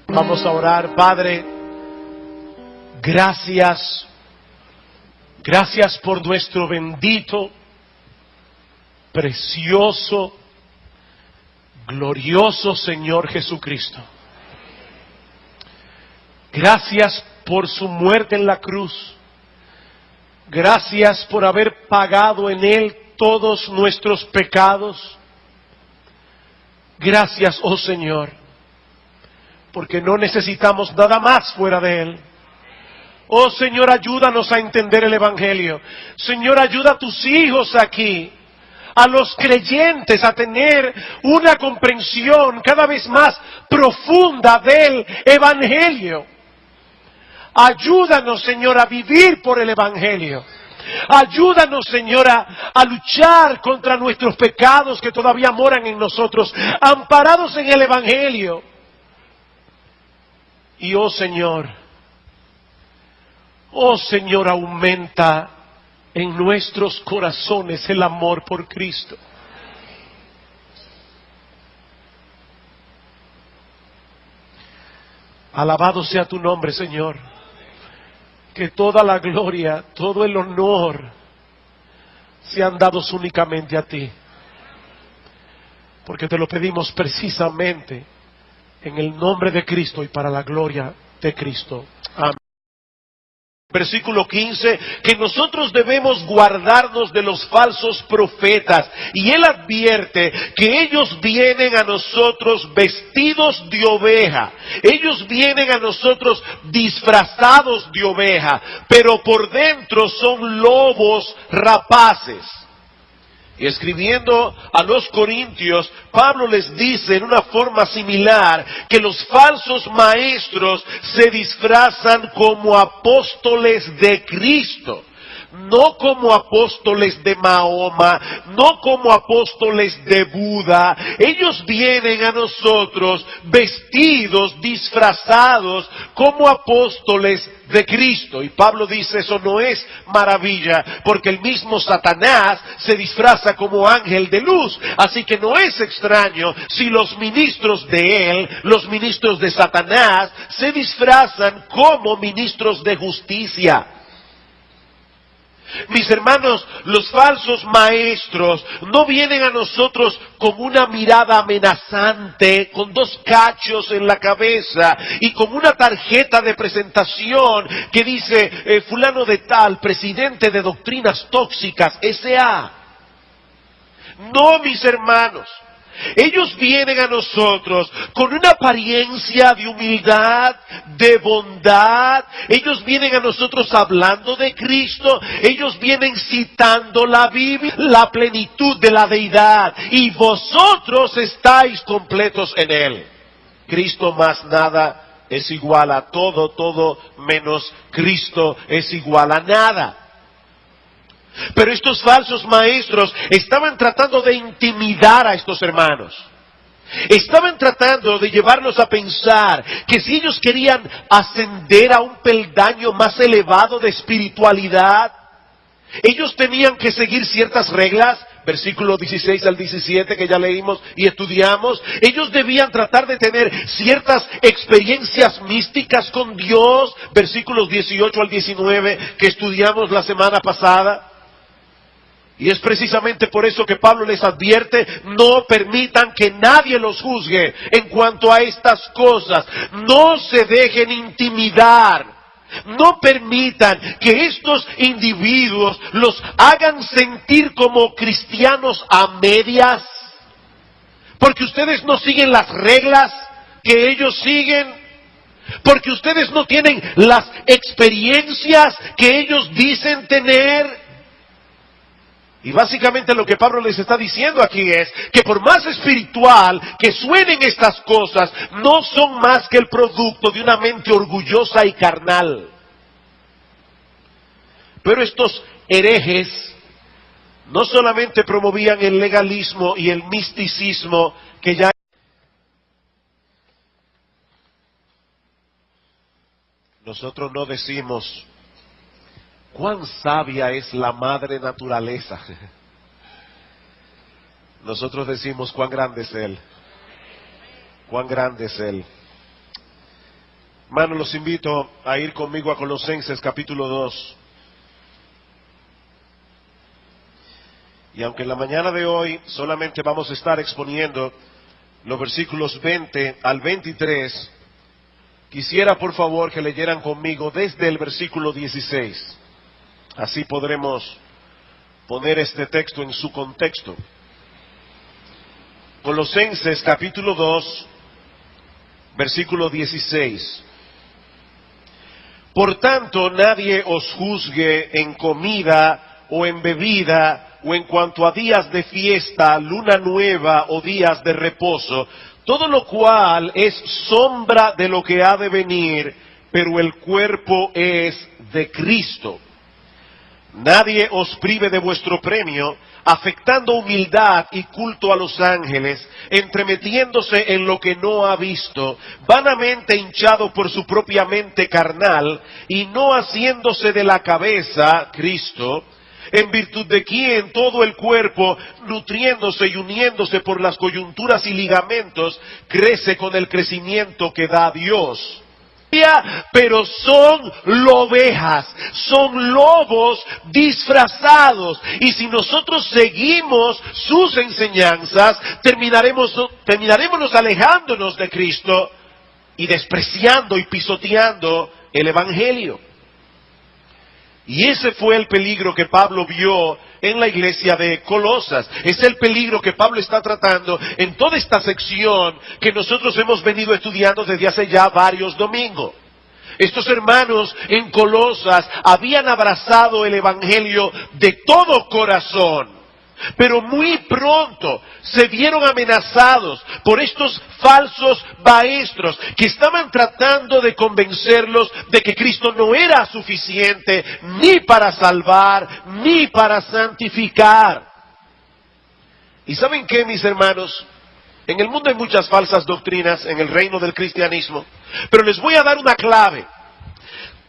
Vamos a orar. Padre, gracias por nuestro bendito, precioso, glorioso Señor Jesucristo. Gracias por su muerte en la cruz. Gracias por haber pagado en Él todos nuestros pecados. Gracias, oh Señor, porque no necesitamos nada más fuera de Él. Oh Señor, ayúdanos a entender el Evangelio. Señor, ayuda a tus hijos aquí, a los creyentes, a tener una comprensión cada vez más profunda del Evangelio. Ayúdanos, Señor, a vivir por el Evangelio. Ayúdanos, Señora, a luchar contra nuestros pecados que todavía moran en nosotros, amparados en el Evangelio. Y oh Señor, aumenta en nuestros corazones el amor por Cristo. Alabado sea tu nombre, Señor. Que toda la gloria, todo el honor sean dados únicamente a ti. Porque te lo pedimos precisamente en el nombre de Cristo y para la gloria de Cristo. Amén. Versículo 15, que nosotros debemos guardarnos de los falsos profetas. Y él advierte que ellos vienen a nosotros vestidos de oveja. Ellos vienen a nosotros disfrazados de oveja, pero por dentro son lobos rapaces. Y escribiendo a los Corintios, Pablo les dice en una forma similar que los falsos maestros se disfrazan como apóstoles de Cristo. No como apóstoles de Mahoma, no como apóstoles de Buda. Ellos vienen a nosotros vestidos, disfrazados como apóstoles de Cristo. Y Pablo dice, eso no es maravilla, porque el mismo Satanás se disfraza como ángel de luz. Así que no es extraño si los ministros de él, los ministros de Satanás, se disfrazan como ministros de justicia. Mis hermanos, los falsos maestros no vienen a nosotros con una mirada amenazante, con dos cachos en la cabeza y con una tarjeta de presentación que dice fulano de tal, presidente de doctrinas tóxicas, S.A. No, mis hermanos. Ellos vienen a nosotros con una apariencia de humildad, de bondad. Ellos vienen a nosotros hablando de Cristo. Ellos vienen citando la Biblia, la plenitud de la deidad. Y vosotros estáis completos en Él. Cristo más nada es igual a todo, todo menos Cristo es igual a nada. Pero estos falsos maestros estaban tratando de intimidar a estos hermanos. Estaban tratando de llevarlos a pensar que si ellos querían ascender a un peldaño más elevado de espiritualidad, ellos tenían que seguir ciertas reglas versículos 16 al 17 que ya leímos y estudiamos. Ellos debían tratar de tener ciertas experiencias místicas con Dios, versículos 18 al 19 que estudiamos la semana pasada. Y es precisamente por eso que Pablo les advierte: no permitan que nadie los juzgue en cuanto a estas cosas. No se dejen intimidar. No permitan que estos individuos los hagan sentir como cristianos a medias, porque ustedes no siguen las reglas que ellos siguen, porque ustedes no tienen las experiencias que ellos dicen tener. Y básicamente lo que Pablo les está diciendo aquí es que por más espiritual que suenen estas cosas, no son más que el producto de una mente orgullosa y carnal. Pero estos herejes no solamente promovían el legalismo y el misticismo que ya... Nosotros no decimos: cuán sabia es la madre naturaleza. Nosotros decimos: cuán grande es Él. Cuán grande es Él. Hermanos, los invito a ir conmigo a Colosenses capítulo 2. Y aunque en la mañana de hoy solamente vamos a estar exponiendo los versículos 20 al 23, quisiera por favor que leyeran conmigo desde el versículo 16. Así podremos poner este texto en su contexto. Colosenses capítulo 2, versículo 16. Por tanto, nadie os juzgue en comida o en bebida, o en cuanto a días de fiesta, luna nueva o días de reposo, todo lo cual es sombra de lo que ha de venir, pero el cuerpo es de Cristo. Nadie os prive de vuestro premio, afectando humildad y culto a los ángeles, entremetiéndose en lo que no ha visto, vanamente hinchado por su propia mente carnal, y no haciéndose de la cabeza, Cristo, en virtud de quien todo el cuerpo, nutriéndose y uniéndose por las coyunturas y ligamentos, crece con el crecimiento que da Dios. Pero son ovejas, son lobos disfrazados, y si nosotros seguimos sus enseñanzas, terminaremos alejándonos de Cristo y despreciando y pisoteando el Evangelio. Y ese fue el peligro que Pablo vio en la iglesia de Colosas. Es el peligro que Pablo está tratando en toda esta sección que nosotros hemos venido estudiando desde hace ya varios domingos. Estos hermanos en Colosas habían abrazado el Evangelio de todo corazón, pero muy pronto se vieron amenazados por estos falsos maestros que estaban tratando de convencerlos de que Cristo no era suficiente ni para salvar, ni para santificar. ¿Y saben qué, mis hermanos? En el mundo hay muchas falsas doctrinas en el reino del cristianismo, pero les voy a dar una clave.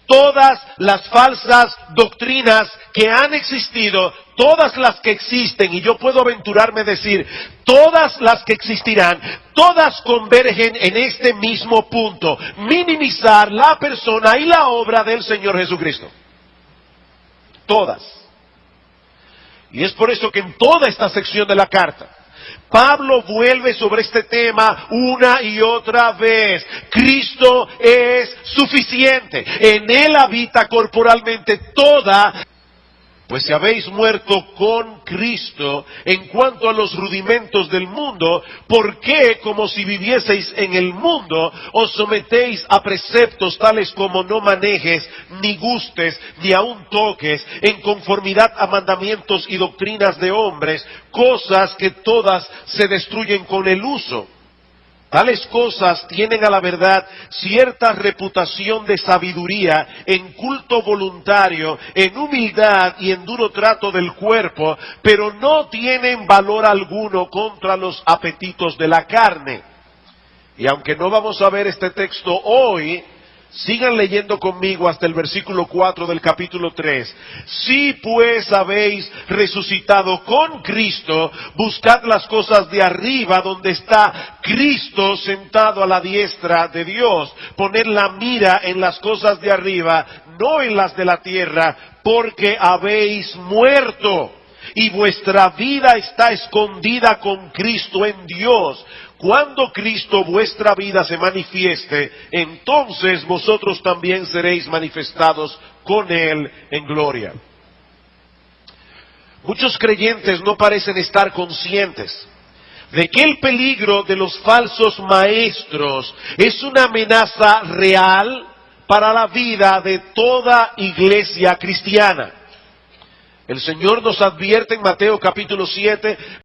Todas las falsas doctrinas que han existido, todas las que existen, y yo puedo aventurarme a decir, todas las que existirán, todas convergen en este mismo punto: minimizar la persona y la obra del Señor Jesucristo. Todas. Y es por eso que en toda esta sección de la carta, Pablo vuelve sobre este tema una y otra vez. Cristo es suficiente. En Él habita corporalmente toda. Pues si habéis muerto con Cristo en cuanto a los rudimentos del mundo, ¿por qué, como si vivieseis en el mundo, os sometéis a preceptos tales como no manejes, ni gustes, ni aun toques, en conformidad a mandamientos y doctrinas de hombres, cosas que todas se destruyen con el uso? Tales cosas tienen a la verdad cierta reputación de sabiduría, en culto voluntario, en humildad y en duro trato del cuerpo, pero no tienen valor alguno contra los apetitos de la carne. Y aunque no vamos a ver este texto hoy, Sigan leyendo conmigo hasta el versículo 4 del capítulo 3. Si pues habéis resucitado con Cristo, buscad las cosas de arriba donde está Cristo sentado a la diestra de Dios. Poned la mira en las cosas de arriba, no en las de la tierra, porque habéis muerto y vuestra vida está escondida con Cristo en Dios. Cuando Cristo vuestra vida se manifieste, entonces vosotros también seréis manifestados con Él en gloria. Muchos creyentes no parecen estar conscientes de que el peligro de los falsos maestros es una amenaza real para la vida de toda iglesia cristiana. El Señor nos advierte en Mateo capítulo 7,